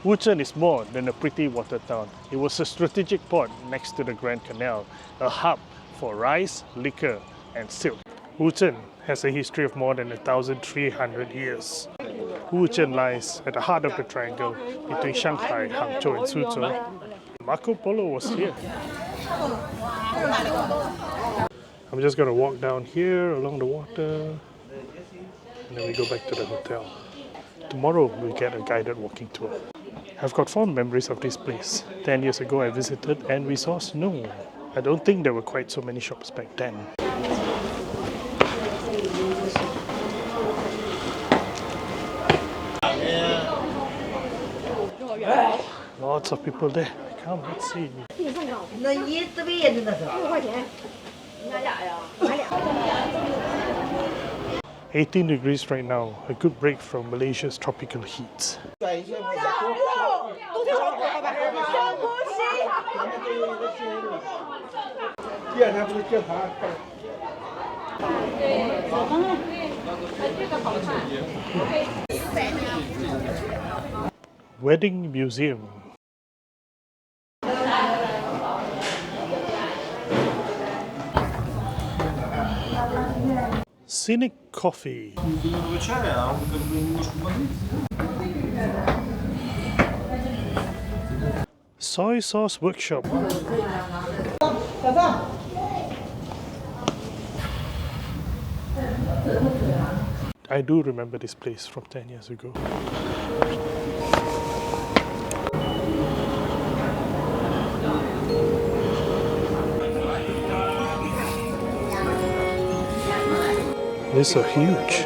Wuzhen is more than a pretty water town. It was a strategic port next to the Grand Canal, a hub for rice, liquor and silk. Wuzhen has a history of more than 1,300 years. Wuzhen lies at the heart of the triangle between Shanghai, Hangzhou and Suzhou. Marco Polo was here. I'm just going to walk down here along the water and then we go back to the hotel. Tomorrow we'll get a guided walking tour. I've got fond memories of this place. 10 years ago I visited and we saw snow. I don't think there were quite so many shops back then. Lots of people there. Come, let's see. 18 degrees right now, a good break from Malaysia's tropical heat. Wedding Museum. Scenic coffee. Soy sauce workshop. I do remember this place from 10 years ago. These are huge.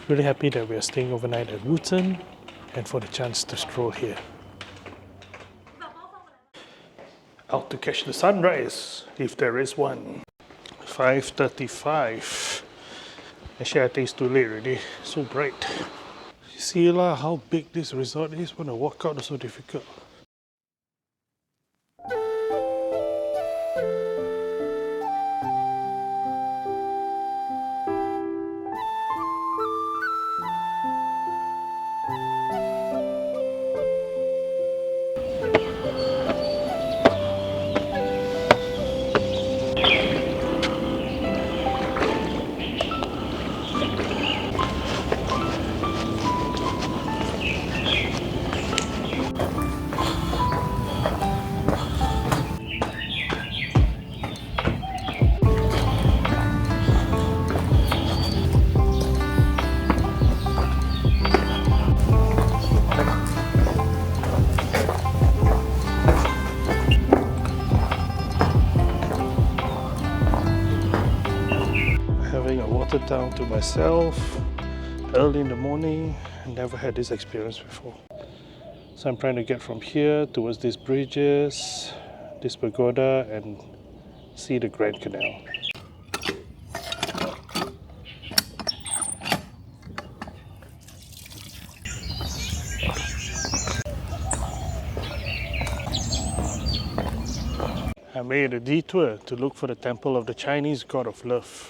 Really happy that we are staying overnight at Wuzhen and for the chance to stroll here. Out to catch the sunrise, if there is one. 5:35. Actually, I think it's too late already. So bright. You see lah how big this resort is. When I walk out, it's so difficult. Down to myself early in the morning. I never had this experience before. So I'm trying to get from here towards these bridges, this pagoda, and see the Grand Canal. I made a detour to look for the temple of the Chinese god of love.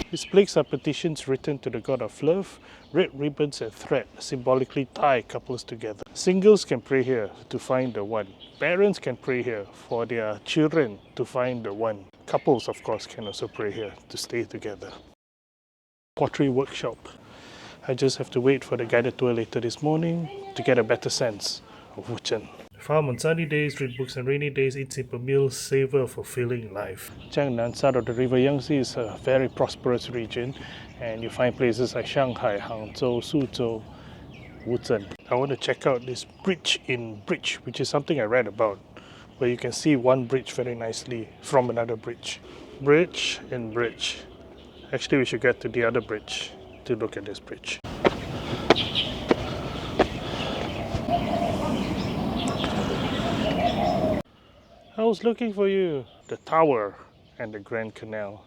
These plaques are petitions written to the god of love. Red ribbons and thread symbolically tie couples together. Singles can pray here to find the one. Parents can pray here for their children to find the one. Couples, of course, can also pray here to stay together. Pottery workshop. I just have to wait for the guided tour later this morning to get a better sense of Wuzhen. Farm on sunny days, read books on rainy days, eat simple meals, savor a fulfilling life. Jiangnan side of the river Yangtze is a very prosperous region, and you find places like Shanghai, Hangzhou, Suzhou, Wuzhen. I want to check out this bridge in bridge, which is something I read about, where you can see one bridge very nicely from another bridge. Bridge in bridge. Actually, we should get to the other bridge to look at this bridge. I was looking for you. The tower and the Grand Canal.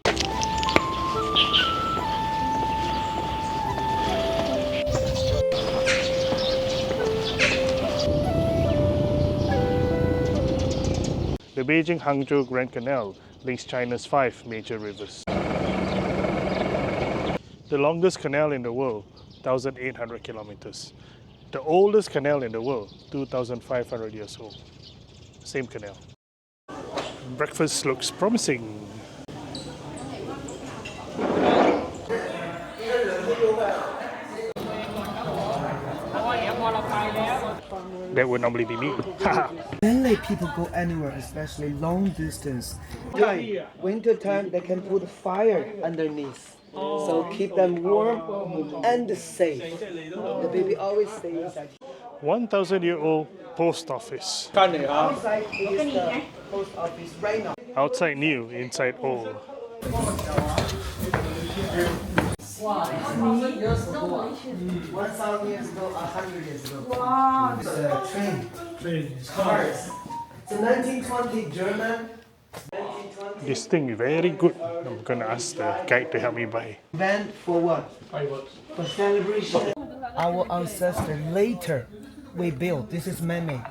The Beijing-Hangzhou Grand Canal links China's 5 major rivers. The longest canal in the world, 1,800 kilometers. The oldest canal in the world, 2,500 years old. Same canal. Breakfast looks promising. That would normally be me. Mainly people go anywhere, especially long distance. Winter time, they can put fire underneath. So keep them warm and safe. The baby always stays inside. 1,000-year-old post office. Outside is the post office right now. Outside new, inside old. 1,000 years ago, 100 years ago. Wow. It's a train. Cars. It's a 1920 German. 1920. This thing is very good. I'm gonna ask the guide to help me buy. Van for what? For celebration. Our ancestors later we built. This is man-made.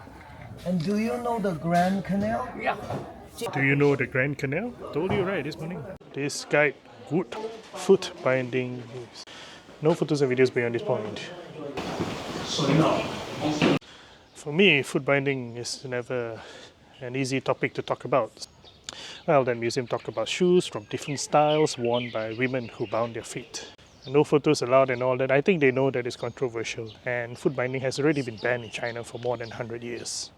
And do you know the Grand Canal? Yeah. Do you know the Grand Canal? Told you right this morning. This guide, good foot binding. No photos and videos beyond this point. For me, foot binding is never an easy topic to talk about. Well, then museum talk about shoes from different styles worn by women who bound their feet. No photos allowed and all that. I think they know that it's controversial, and foot binding has already been banned in China for more than 100 years.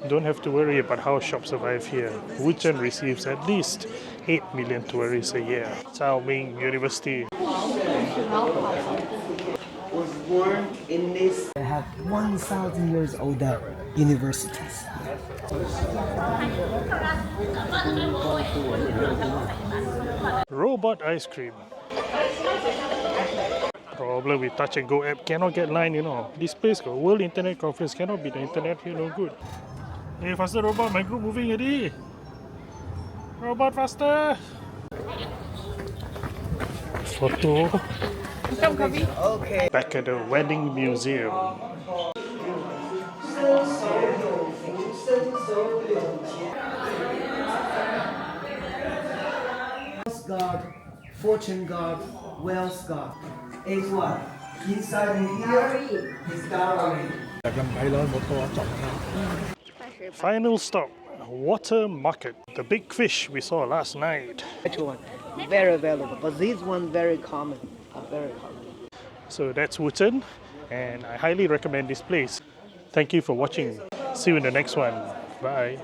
Don't have to worry about how shops survive here. Wuzhen receives at least 8 million tourists a year. Zhejiang University. Was born in this. They have 1,000 years older universities. Robot ice cream. Problem with touch and go app, cannot get line, you know. This place got World Internet Conference, cannot be the internet here, no good. Hey, faster robot, my group moving already. Robot, faster. Photo. Okay. Back at the wedding museum. God, fortune God, wealth God. Is what? Inside here is gallery. Final stop, water market. The big fish we saw last night. One, very valuable, but this one very common. Very common. So that's Wuzhen, and I highly recommend this place. Thank you for watching. See you in the next one. Bye.